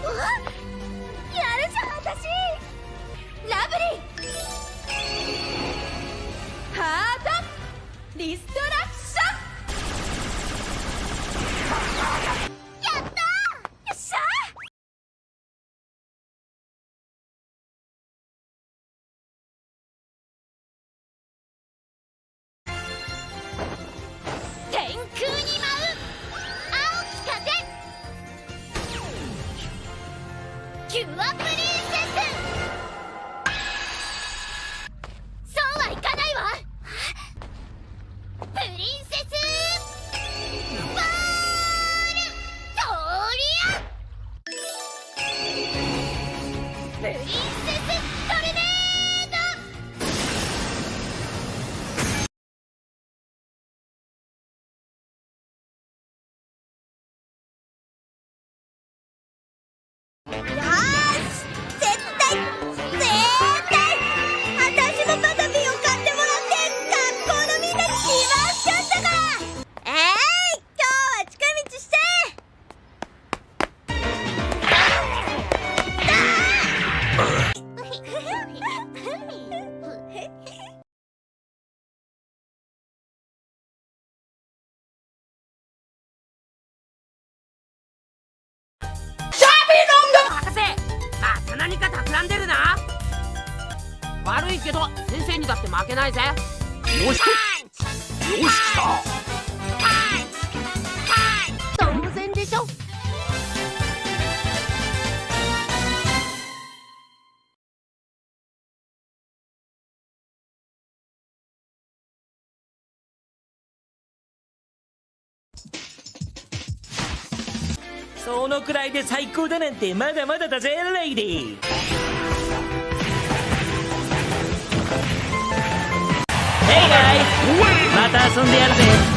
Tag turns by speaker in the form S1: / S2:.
S1: やるじゃん私。ラブリーハートリストラクション。やったー。よっしゃー。天空に舞う青き風キュアプリンセス。そうはいかないわ。プリンセスボールトリア。プリンセストルネード。よーし、絶対私のバタビーを買ってもらって学校のみんなに自慢しちゃったから。今日は近道して。
S2: 博士、また何か企んでるな。悪いけど先生にだって負けないぜ。
S3: よしよし来た。
S2: 当然でしょ。
S4: そのくらいで最高だなんてまだまだだぜレイディー。ヘイガイまた遊んでやるぜ。